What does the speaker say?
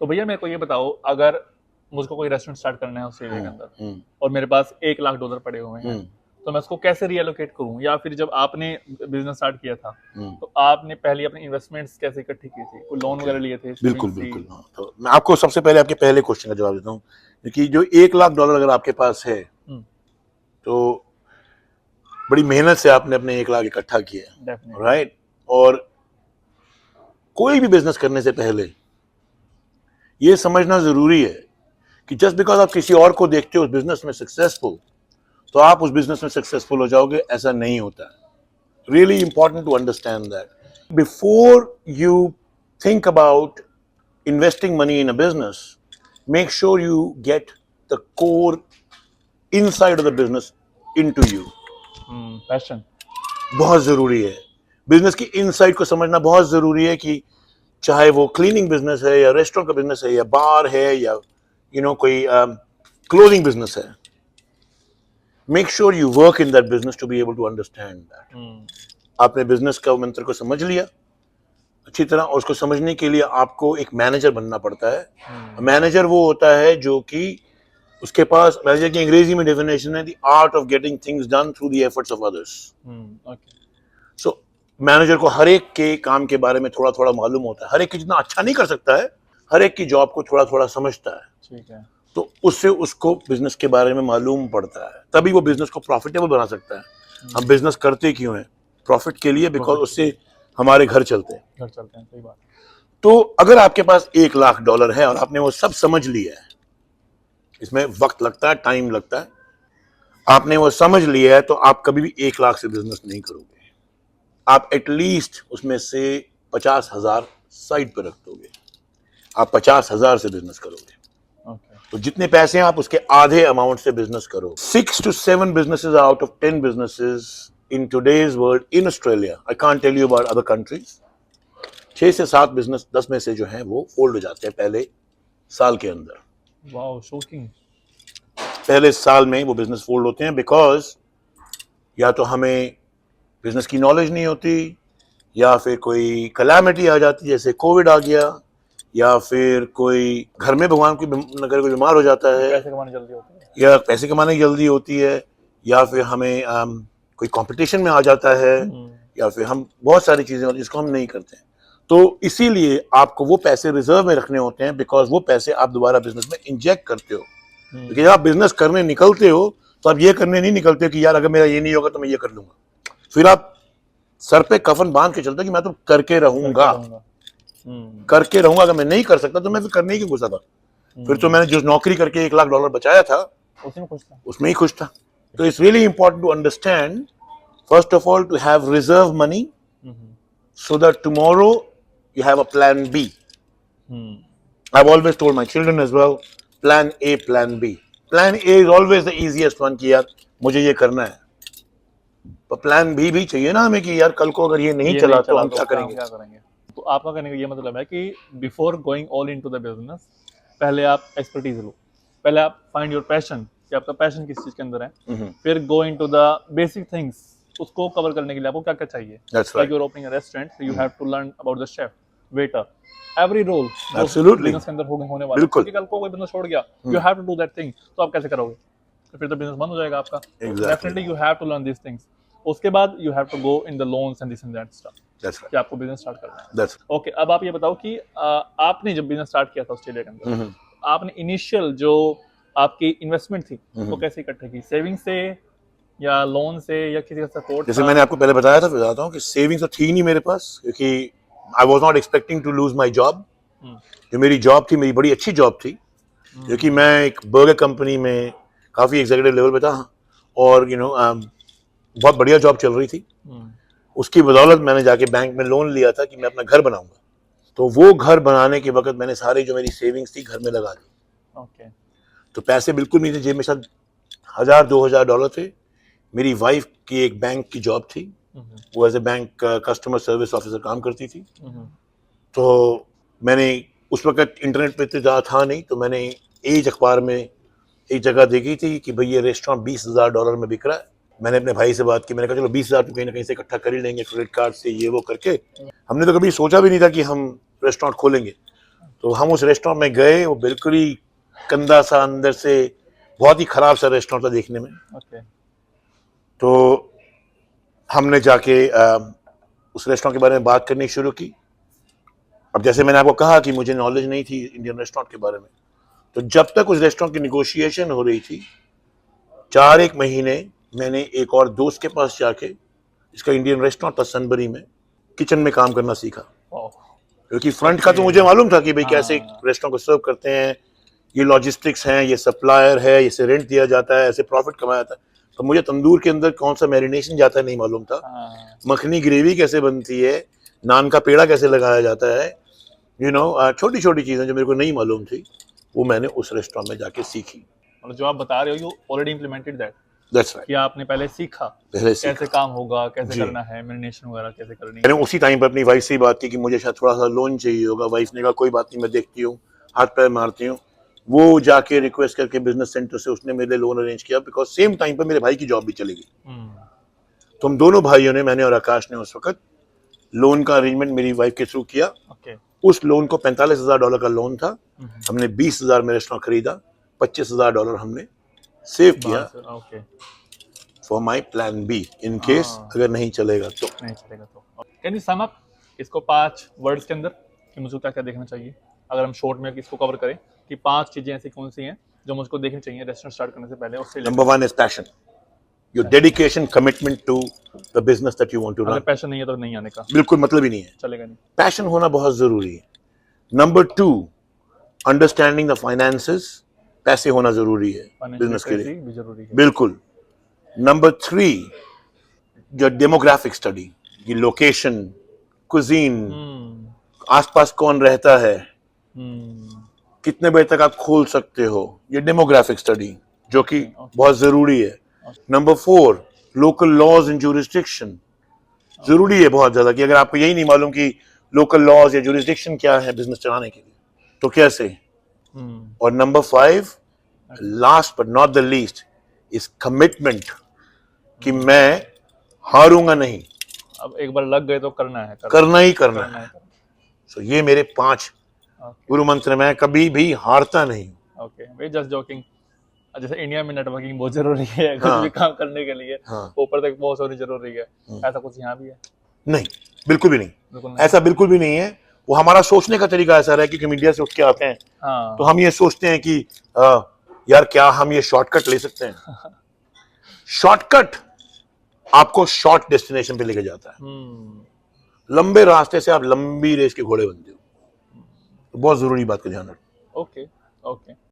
तो भैया मेरे को ये बताओ, अगर मुझको कोई रेस्टोरेंट स्टार्ट करना है ऑस्ट्रेलिया के अंदर और मेरे पास $1 लाख पड़े हुए हैं, तो मैं उसको कैसे रीएलोकेट करूं? या फिर जब आपने बिजनेस स्टार्ट किया था तो आपने पहले अपने इन्वेस्टमेंट्स कैसे इकट्ठी की थी? कोई लोन वगैरह लिए थे? बिल्कुल बिल्कुल। हाँ, तो मैं आपको सबसे पहले आपके पहले क्वेश्चन का जवाब देता हूँ कि जो $1 लाख अगर आपके पास है तो बड़ी मेहनत से आपने अपने 1 लाख इकट्ठा किया, राइट? और कोई भी बिजनेस करने से पहले ये समझना जरूरी है कि जस्ट बिकॉज आप किसी और को देखते हो उस बिजनेस में सक्सेसफुल तो आप उस बिजनेस में सक्सेसफुल हो जाओगे, ऐसा नहीं होता है। Really important to understand that before you think about investing money in a business, make sure you get the core inside of the business into you. Passion बहुत जरूरी है। बिजनेस की इनसाइड को समझना बहुत जरूरी है कि चाहे वो क्लीनिंग बिजनेस है या रेस्टोरेंट का बिजनेस है या बार है या कोई क्लोथिंग बिजनेस है। Make sure you work in that business to be able to understand that. आपने बिजनेस का मंत्र को समझ लिया अच्छी तरह, और उसको समझने के लिए आपको एक मैनेजर बनना पड़ता है। मैनेजर वो होता है जो कि उसके पास, मैनेजर की अंग्रेजी में डेफिनेशन है the art of getting things done through the efforts of others. So manager को हर एक के काम के बारे में थोड़ा थोड़ा मालूम होता है। हर एक की जितना अच्छा नहीं कर सकता है, हर एक की जॉब को थोड़ा थोड़ा समझता है। ठीक है। तो उससे उसको बिजनेस के बारे में मालूम पड़ता है, तभी वो बिजनेस को प्रॉफिटेबल बना सकता है। हम बिजनेस करते क्यों है? प्रॉफिट के लिए, बिकॉज उससे हमारे घर चलते हैं। सही बात। तो अगर आपके पास $1 लाख है और आपने वो सब समझ लिया है, इसमें वक्त लगता है, टाइम लगता है, आपने वो समझ लिया है, तो आप कभी भी 1 लाख से बिजनेस नहीं करोगे। आप एटलीस्ट उसमें से 50,000 साइड पर रख दोगे। आप 50,000 से बिजनेस करोगे। तो जितने पैसे हैं आप उसके आधे अमाउंट से बिजनेस करो। 6 to 7 businesses out of 10 businesses in today's world in Australia, I can't tell you about other countries, 6 से 7 बिजनेस 10 में से जो हैं वो फोल्ड हो जाते हैं पहले साल के अंदर। Wow, shocking. पहले साल में वो बिजनेस फोल्ड होते हैं बिकॉज या तो हमें बिजनेस की नॉलेज नहीं होती, या फिर कोई कलामिटी आ जाती जैसे कोविड आ गया, या फिर कोई घर में भगवान की नगर कोई बीमार हो जाता है, पैसे कमाने जल्दी होती है, या पैसे कमाने की जल्दी होती है, या फिर हमें कोई कंपटीशन में आ जाता है, या फिर हम बहुत सारी चीजें होती हैं जिसको हम नहीं करते हैं। तो इसीलिए आपको वो पैसे रिजर्व में रखने होते हैं, बिकॉज वो पैसे आप दोबारा बिजनेस में इंजेक्ट करते हो। क्योंकि जब आप बिजनेस करने निकलते हो तो आप ये करने नहीं निकलते कि यार अगर मेरा ये नहीं होगा तो मैं ये कर लूंगा। फिर आप सर पे कफन बांध के चलते हो कि मैं तो करके रहूंगा, अगर मैं नहीं कर सकता तो मैं फिर करने ही क्यों घुसा था। फिर तो मैंने जो नौकरी करके $1 लाख बचाया था उसमें ही खुश था। तो it's really important to understand, first of all, to have reserve money so that tomorrow you have a plan B. I've always told my children as well, plan A, plan B. Plan A is always the easiest one कि यार मुझे ये करना है, पर plan B भी चाहिए ना हमें कि यार कल को अगर ये नहीं चला तो हम क्या करेंगे। तो आपका कहने का ये मतलब है कि before going all into the business, पहले आप एक्सपर्टीज लो, पहले आप फाइंड योर पैशन कि आपका पैशन किस चीज के अंदर है, फिर go into the basic things, उसको कवर करने के लिए आपको क्या क्या चाहिए। Like you are opening a restaurant, so you have to learn about the chef, waiter, every role business के अंदर होने वाला है। क्योंकि कल को कोई बिजनेस छोड़ गया, you have to do that thing, तो आप कैसे करोगे? तो फिर तो बिजनेस बंद हो जाएगा आपका। Definitely you have to learn these things. उसके बाद you have to go in the loans and this and that stuff कि आपको बिजनेस स्टार्ट करना है। ओके, अब आप ये बताओ कि आपने जब बिजनेस स्टार्ट किया था ऑस्ट्रेलिया के अंदर, आपने इनिशियल जो आपकी इन्वेस्टमेंट थी वो कैसे इकट्ठे की? सेविंग से या लोन से या किसी का सपोर्ट? जैसे मैंने आपको पहले बताया था, बताता हूँ कि सेविंग्स तो थी नहीं मेरे पास, क्योंकि I was not expecting to lose my job. जो मेरी जॉब थी, मेरी बड़ी अच्छी जॉब थी, क्योंकि मैं एक बर्गर कंपनी में काफी एग्जीक्यूटिव लेवल पे था, और बहुत बढ़िया जॉब चल रही थी। उसकी बदौलत मैंने जाके बैंक में लोन लिया था कि मैं अपना घर बनाऊंगा। तो वो घर बनाने के वक्त मैंने सारी जो मेरी सेविंग्स थी घर में लगा दी। तो पैसे बिल्कुल नहीं थे जेब में, शायद $1,000-2,000 थे। मेरी वाइफ की एक बैंक की जॉब थी, वो as a bank customer service officer काम करती थी। तो मैंने उस वक्त इंटरनेट पे ज़्यादा था नहीं, तो मैंने एज अखबार में एक जगह देखी थी कि भाई ये रेस्टोरेंट $20,000 में बिक रहा है। मैंने अपने भाई से बात की, मैंने कहा चलो 20,000 तो कहीं ना कहीं से इकट्ठा कर ही लेंगे, क्रेडिट कार्ड से ये वो करके। हमने तो कभी सोचा भी नहीं था कि हम रेस्टोरेंट खोलेंगे। तो हम उस रेस्टोरेंट में गए, वो बिल्कुल ही गंदा सा अंदर से, बहुत ही खराब सा रेस्टोरेंट था देखने में। ओके। तो हमने जाके उस रेस्टोरेंट के बारे में बात करनी शुरू की। अब जैसे मैंने आपको कहा कि मुझे नॉलेज नहीं थी इंडियन रेस्टोरेंट के बारे में, तो जब तक उस रेस्टोरेंट की निगोशिएशन हो रही थी, 4-1 महीने मैंने एक और दोस्त के पास जाके, इसका इंडियन रेस्टोरेंट था सनबरी में, किचन में काम करना सीखा। वाह। क्योंकि फ्रंट का तो मुझे मालूम था कि भाई कैसे हाँ। रेस्टोरेंट को सर्व करते हैं, ये लॉजिस्टिक्स हैं, ये सप्लायर है, इसे रेंट दिया जाता है, ऐसे प्रॉफिट कमाया जाता है। तो मुझे तंदूर के अंदर कौन सा मैरिनेशन जाता है नहीं मालूम था, हाँ। मखनी ग्रेवी कैसे बनती है, नान का पेड़ा कैसे लगाया जाता है, छोटी छोटी चीजें जो मेरे को नहीं मालूम थी, वो मैंने उस रेस्टोरेंट में जाके सीखी। और जो आप बता रहे हो you already implemented that, that's right. कि आपने पहले सीखा पहले कैसे सीखा। काम होगा, कैसे जी। करना है, मैरिनेशन वगैरह कैसे करनी मैंने है। उसी टाइम पर अपनी वाइफ से ही बात की कि मुझे शायद थोड़ा सा लोन चाहिए होगा। वाइफ ने कहा कोई बात नहीं, मैं देखती हूँ, हाथ पैर मारती हूँ। वो जाके रिक्वेस्ट करके बिजनेस सेंटर से उसने मेरे लिए लोन अरेंज किया, बिकॉज सेम टाइम पर मेरे भाई की जॉब भी चली गई। हम्म। तो हम दोनों भाइयों ने, मैंने और आकाश ने, उस वक्त लोन का अरेंजमेंट मेरी वाइफ के थ्रू किया। ओके। उस लोन को $45,000 का लोन था। हमने 20,000 में रेस्टोरेंट खरीदा, $25,000 हमने सेव किया बाहर से। Okay. For my plan B, in case हाँ। अगर नहीं चलेगा तो। नहीं चलेगा तो। कैन यू सम अप इसको 5 वर्ड्स के अंदर कि मुझको क्या क्या देखना चाहिए, अगर हम शॉर्ट में इसको कवर करें, कि 5 चीजें ऐसी कौन सी हैं जो मुझको देखनी चाहिए रेस्टोरेंट स्टार्ट करने से पहले, उससे number 1 is passion, your dedication, commitment to the business that you want to अगर रन। पैशन नहीं है तो नहीं आने का, बिल्कुल मतलब ही नहीं है, चलेगा नहीं। पैशन होना बहुत जरूरी है। नंबर 2, अंडरस्टैंडिंग द फाइनेंसेस, पैसे होना जरूरी है फाइनेंशियल बिजनेस के लिए, लिटरेसी भी जरूरी है। बिल्कुल। नंबर 3, योर डेमोग्राफिक स्टडी, ये लोकेशन, कुजीन, हम्म। आसपास कौन रहता है, हम्म। कितने बजे तक आप खोल सकते हो, ये डेमोग्राफिक स्टडी जो कि Okay. बहुत जरूरी है। Number 4, local laws and jurisdiction, जरूरी है बहुत ज्यादा, कि अगर आपको यही नहीं मालूम कि लोकल लॉज या जुरिस्डिक्शन क्या है बिजनेस चलाने के लिए, तो कैसे। हम्म। और number 5, last but not the least, is commitment, कि मैं हारूंगा नहीं, अब एक बार लग गए तो करना है, करना ही करना करना है। है। सो ये मेरे 5 गुरु मंत्र, मैं कभी भी हारता नहीं। ओके, वे जस्ट जोकिंग। जैसे इंडिया में नेटवर्किंग बहुत जरूरी है कुछ हाँ। भी काम करने के लिए, हाँ। ऊपर तक पहुंच होनी जरूरी है, ऐसा कुछ यहाँ भी है? नहीं, बिल्कुल भी नहीं, बिल्कुल नहीं। ऐसा बिल्कुल भी नहीं है। वो हमारा सोचने का तरीका ऐसा है कि मीडिया से उठ के आते हैं, हाँ। तो हम ये सोचते हैं कि यार क्या हम ये शॉर्टकट ले सकते हैं। शॉर्टकट आपको शॉर्ट डेस्टिनेशन पे लेके जाता है, लंबे रास्ते से आप लंबी रेस के घोड़े बनते हो। तो बहुत जरूरी बात का ध्यान रखो। ओके। ओके।